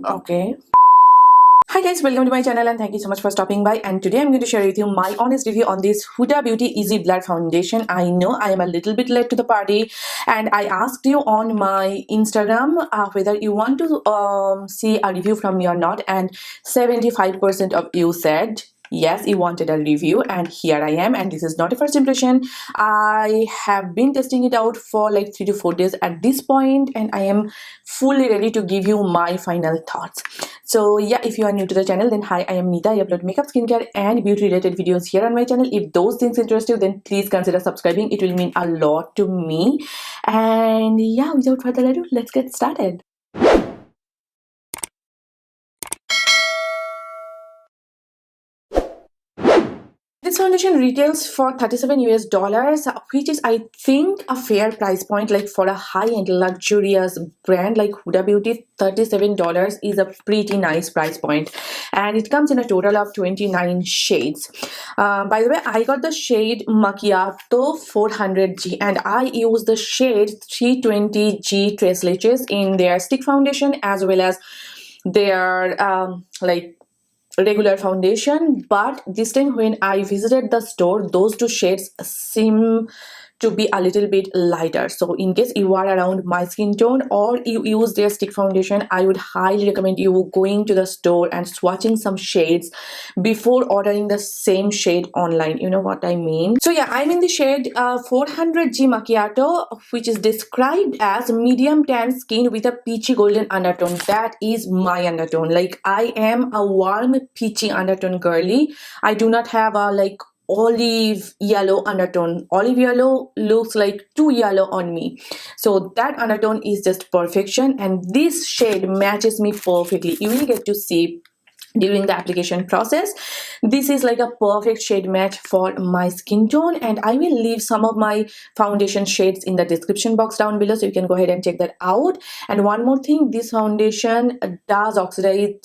Okay. Hi guys, welcome to my channel and thank you so much for stopping by. And today I'm going to share with you my honest review on this Huda Beauty Easy Blur Foundation. I know I am a little bit late to the party, and I asked you on my Instagram whether you want to see a review from me or not, and 75% of you said yes, you wanted a review, and here I am. And this is not a first impression. I have been testing it out for like 3 to 4 days at this point, and I am fully ready to give you my final thoughts. So yeah, if you are new to the channel, then hi, I am Nita. I upload makeup, skincare and beauty related videos here on my channel. If those things interest you, then please consider subscribing. It will mean a lot to me. And yeah, without further ado, let's get started. This foundation retails for 37 US dollars, which is I think a fair price point. Like for a high-end luxurious brand like Huda Beauty, $37 is a pretty nice price point. And it comes in a total of 29 shades. By the way, I got the shade Macchiato 400G, and I use the shade 320G Trace Laces in their stick foundation as well as their like regular foundation. But this time when I visited the store, those two shades seem to be a little bit lighter. So in case you are around my skin tone or you use their stick foundation, I would highly recommend you going to the store and swatching some shades before ordering the same shade online. You know what I mean? So yeah, I'm in the shade 400G Macchiato, which is described as medium tan skin with a peachy golden undertone. That is my undertone. Like I am a warm peachy undertone girly. I do not have a like olive yellow undertone. Olive yellow looks like too yellow on me, so that undertone is just perfection, and this shade matches me perfectly. You will get to see during the application process. This is like a perfect shade match for my skin tone, and I will leave some of my foundation shades in the description box down below, so you can go ahead and check that out. And one more thing, this foundation does oxidize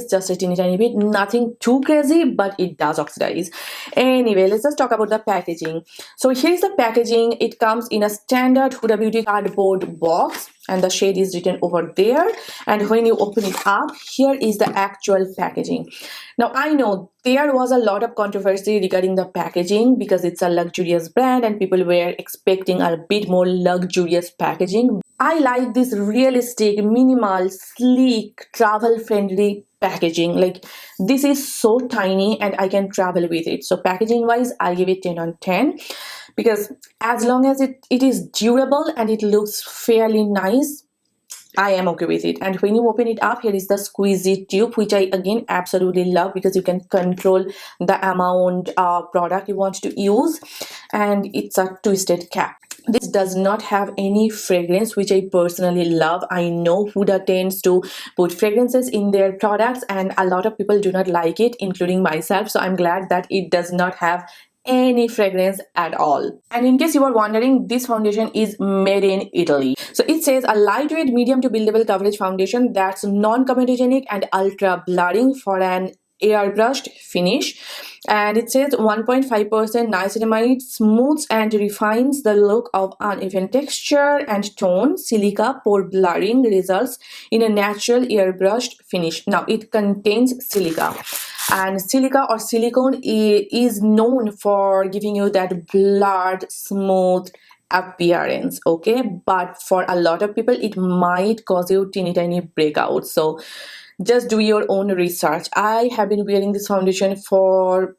just a tiny bit. Nothing too crazy, but it does oxidize. Anyway, let's just talk about the packaging. So here's the packaging. It comes in a standard Huda Beauty cardboard box, and the shade is written over there. And when you open it up, here is the actual packaging. Now I know there was a lot of controversy regarding the packaging because it's a luxurious brand and people were expecting a bit more luxurious packaging. I like this realistic, minimal, sleek, travel-friendly packaging. Like this is so tiny and I can travel with it. So packaging wise, I give it 10 on 10 because as long as it is durable and it looks fairly nice, I am okay with it. And when you open it up, here is the squeezy tube, which I again absolutely love because you can control the amount of product you want to use, and it's a twisted cap. This does not have any fragrance, which I personally love. I know Huda tends to put fragrances in their products and a lot of people do not like it, including myself. So I'm glad that it does not have any fragrance at all. And in case you are wondering, this foundation is made in Italy. So it says a lightweight medium to buildable coverage foundation that's non-comedogenic and ultra blurring for an airbrushed finish. And it says 1.5% niacinamide smooths and refines the look of uneven texture and tone. Silica pore blurring results in a natural airbrushed finish. Now it contains silica, and silica or silicone is known for giving you that blurred, smooth appearance, okay? But for a lot of people, it might cause you teeny tiny breakouts. So just do your own research. I have been wearing this foundation for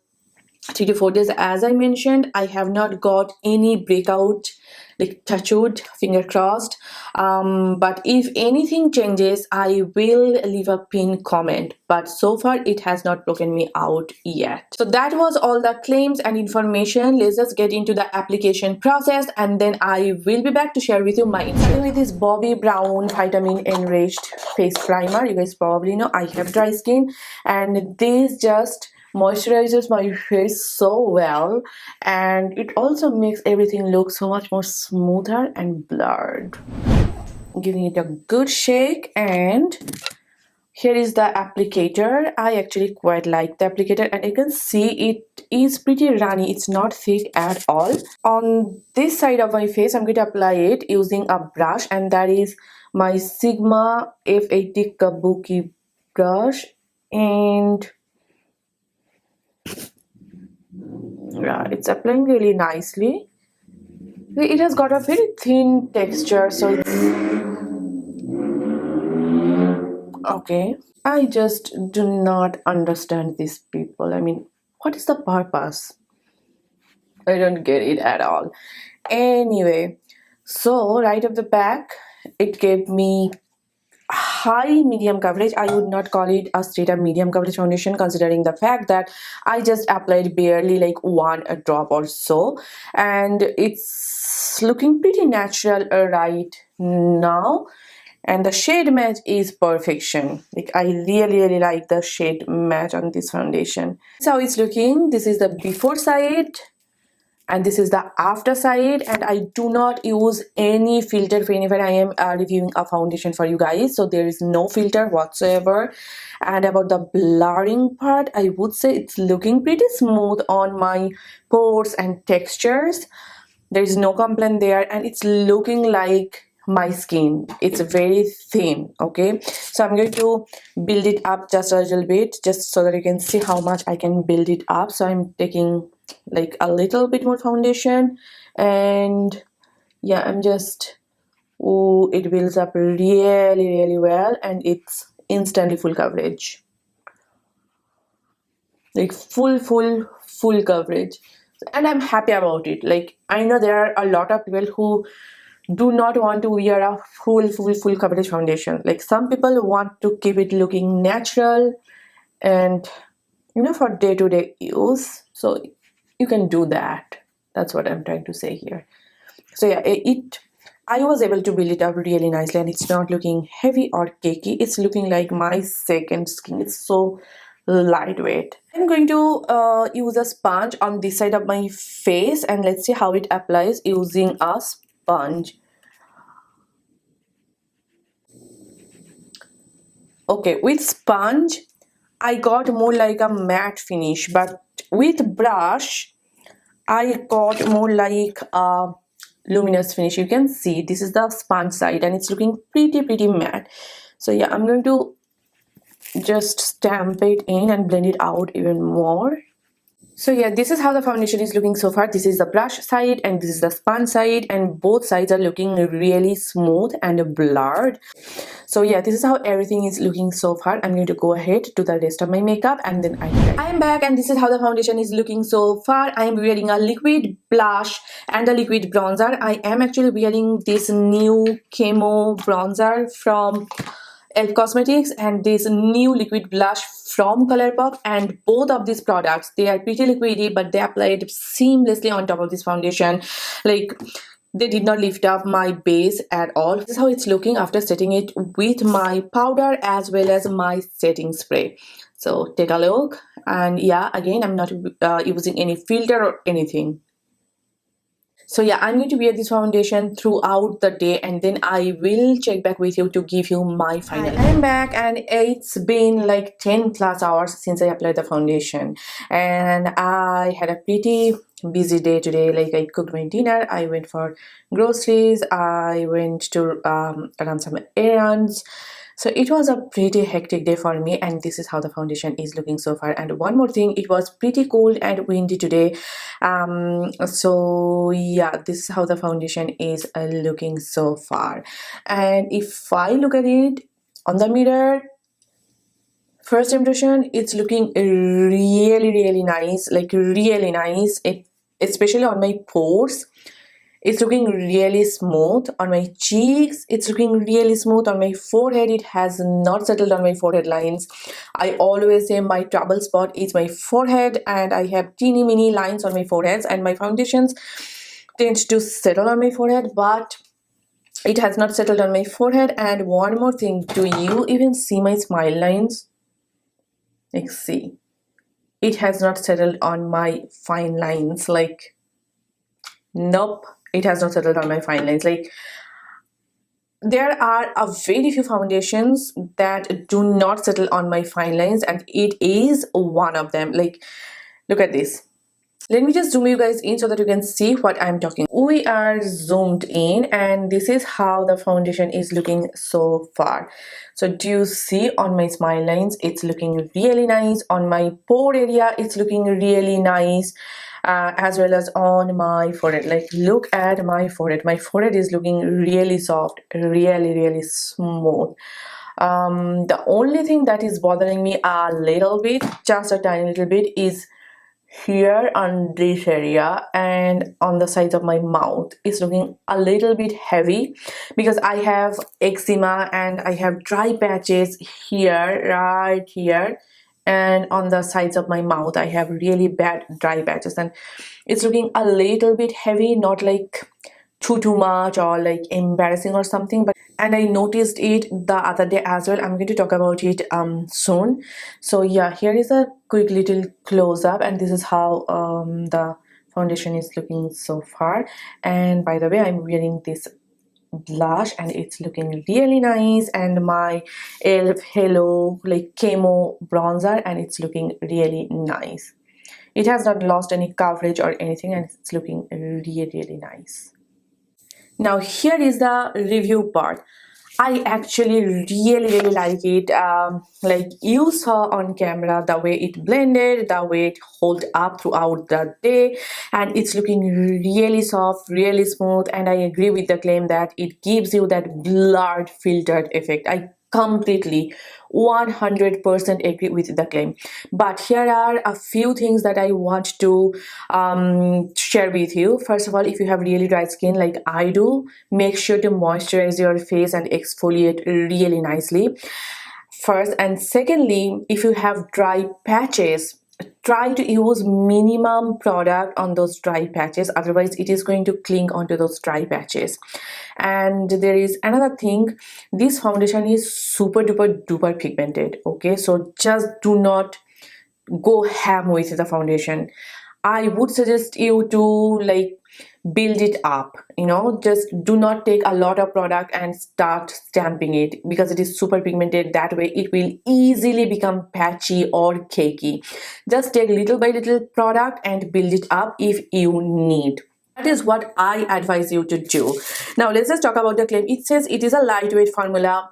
3 to 4 days. As I mentioned, I have not got any breakout, like touch wood, finger crossed. But if anything changes, I will leave a pinned comment. But so far, it has not broken me out yet. So that was all the claims and information. Let's just get into the application process, and then I will be back to share with you my insights. Starting with this Bobbi Brown Vitamin Enriched Face Primer. You guys probably know I have dry skin, and this just moisturizes my face so well, and it also makes everything look so much more smoother and blurred. Giving it a good shake, and Here is the applicator. I actually quite like the applicator, and you can see it is pretty runny. It's not thick at all. On this side of my face, I'm going to apply it using a brush, and that is my Sigma F80 Kabuki brush. And yeah, it's applying really nicely. It has got a very thin texture, so it's okay. I just do not understand these people. I mean, what is the purpose? I don't get it at all. Anyway, so right off the back, it gave me high medium coverage. I would not call it a straight up medium coverage foundation, considering the fact that I just applied barely like one drop or so, and it's looking pretty natural right now. And the shade match is perfection. Like, I really like the shade match on this foundation. This is how it's looking. This is the before side and this is the after side, and I do not use any filter whenever I am reviewing a foundation for you guys, so there is no filter whatsoever. And about the blurring part, I would say it's looking pretty smooth on my pores and textures. There is no complaint there, and it's looking like my skin. It's very thin. Okay, so I'm going to build it up just a little bit, just so that you can see how much I can build it up. So I'm taking like a little bit more foundation, and yeah, I'm just, oh, it builds up really well, and it's instantly full coverage, like full coverage, and I'm happy about it. Like, I know there are a lot of people who do not want to wear a full coverage foundation. Like, some people want to keep it looking natural and, you know, for day-to-day use. So you can do that. That's what I'm trying to say here. So yeah, I was able to build it up really nicely, and it's not looking heavy or cakey. It's looking like my second skin. It's so lightweight. I'm going to use a sponge on this side of my face, and let's see how it applies using a sponge. Okay, with sponge, I got more like a matte finish, but with brush, I got more like a luminous finish. You can see this is the sponge side, and it's looking pretty matte. So yeah, I'm going to just stamp it in and blend it out even more. So yeah, this is how the foundation is looking so far. This is the brush side and this is the sponge side, and both sides are looking really smooth and blurred. So yeah, this is how everything is looking so far. I'm going to go ahead to the rest of my makeup, and then I am back, and this is how the foundation is looking so far. I am wearing a liquid blush and a liquid bronzer. I am actually wearing this new camo bronzer from Elf Cosmetics and this new liquid blush from Colourpop, and both of these products, they are pretty liquidy, but they applied seamlessly on top of this foundation. Like, they did not lift up my base at all. This is how it's looking after setting it with my powder as well as my setting spray. So take a look, and yeah, again, I'm not using any filter or anything. So yeah, I'm going to wear this foundation throughout the day, and then I will check back with you to give you my final. I'm back, and it's been like 10 plus hours since I applied the foundation, and I had a pretty busy day today. Like, I cooked my dinner, I went for groceries, I went to run some errands. So it was a pretty hectic day for me, and this is how the foundation is looking so far. And one more thing, it was pretty cold and windy today. So yeah, this is how the foundation is looking so far. And if I look at it on the mirror, first impression, it's looking really nice, like really nice. Especially on my pores, it's looking really smooth. On my cheeks, it's looking really smooth. On my forehead, it has not settled on my forehead lines. I always say my trouble spot is my forehead, and I have teeny mini lines on my foreheads, and my foundations tend to settle on my forehead, but it has not settled on my forehead. And one more thing, do you even see my smile lines? Like, see, it has not settled on my fine lines. Like, nope, it has not settled on my fine lines. Like, there are a very few foundations that do not settle on my fine lines, and it is one of them. Like, look at this. Let me just zoom you guys in so that you can see what I'm talking. We are zoomed in, and this is how the foundation is looking so far. So do you see on my smile lines, it's looking really nice. On my pore area, it's looking really nice. As well as on my forehead. Like, look at my forehead. My forehead is looking really soft, really smooth. The only thing that is bothering me a little bit, just a tiny little bit, is here on this area and on the sides of my mouth. It's looking a little bit heavy because I have eczema and I have dry patches here, right here, and on the sides of my mouth I have really bad dry patches, and it's looking a little bit heavy, not like too much or like embarrassing or something. But and I noticed it the other day as well. I'm going to talk about it soon. So yeah, here is a quick little close-up, and this is how the foundation is looking so far. And by the way, I'm wearing this blush and it's looking really nice, and my elf hello like camo bronzer, and it's looking really nice. It has not lost any coverage or anything, and it's looking really nice. Now here is the review part. I actually really like it. Like you saw on camera, the way it blended, the way it held up throughout the day, and it's looking really soft, really smooth. And I agree with the claim that it gives you that blurred filtered effect. I completely 100% agree with the claim. But here are a few things that I want to share with you. First of all, if you have really dry skin like I do, make sure to moisturize your face and exfoliate really nicely first. And secondly, if you have dry patches, try to use minimum product on those dry patches, otherwise it is going to cling onto those dry patches. And there is another thing, this foundation is super duper pigmented. Okay, so just do not go ham with the foundation. I would suggest you to like build it up, just do not take a lot of product and start stamping it, because it is super pigmented. That way it will easily become patchy or cakey. Just take little by little product and build it up if you need. That is what I advise you to do. Now let's just talk about the claim. It says it is a lightweight formula.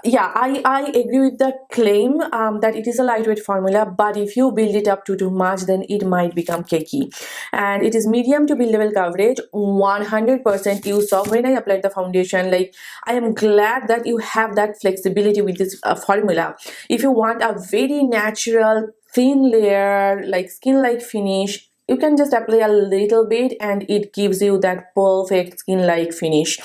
Yeah, I agree with the claim that it is a lightweight formula, but if you build it up too much, then it might become cakey. And it is medium to mid-level coverage, 100%. You saw when I applied the foundation, like, I am glad that you have that flexibility with this formula. If you want a very natural thin layer, like skin-like finish, you can just apply a little bit and it gives you that perfect skin-like finish.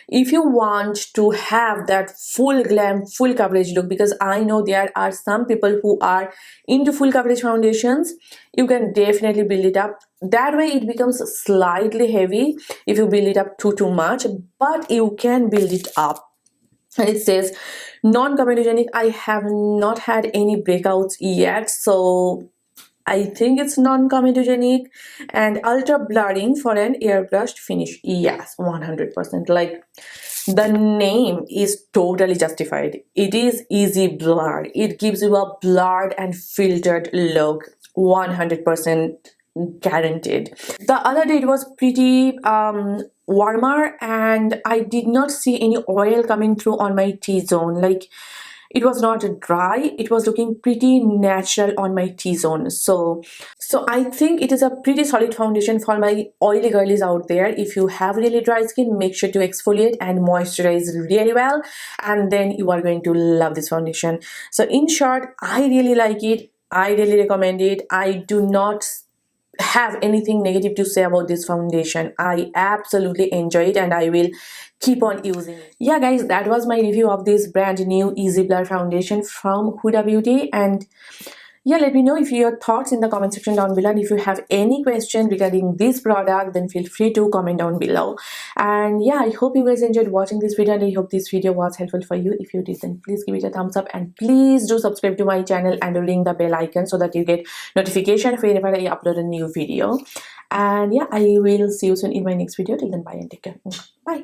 If you want to have that full glam, full coverage look, because I know there are some people who are into full coverage foundations, you can definitely build it up. That way it becomes slightly heavy if you build it up too much, but you can build it up. And it says non-comedogenic. I have not had any breakouts yet, so I think it's non-comedogenic. And ultra blurring for an airbrushed finish. Yes, 100%. Like, the name is totally justified. It is easy blur. It gives you a blurred and filtered look. 100% guaranteed. The other day it was pretty warmer, and I did not see any oil coming through on my T-zone. Like, it was not dry, it was looking pretty natural on my T-zone. So I think it is a pretty solid foundation for my oily girlies out there. If you have really dry skin, make sure to exfoliate and moisturize really well, and then you are going to love this foundation. So in short, I really like it. I really recommend it. I do not have anything negative to say about this foundation. I absolutely enjoy it and I will keep on using it. Yeah guys, that was my review of this brand new Easy Blur foundation from Huda Beauty. And yeah, let me know if your thoughts in the comment section down below, and if you have any question regarding this product, then feel free to comment down below. And yeah, I hope you guys enjoyed watching this video, and I hope this video was helpful for you. If you did, then please give it a thumbs up, and please do subscribe to my channel and ring the bell icon so that you get notification whenever I upload a new video. And yeah, I will see you soon in my next video. Till then, bye and take care. Bye.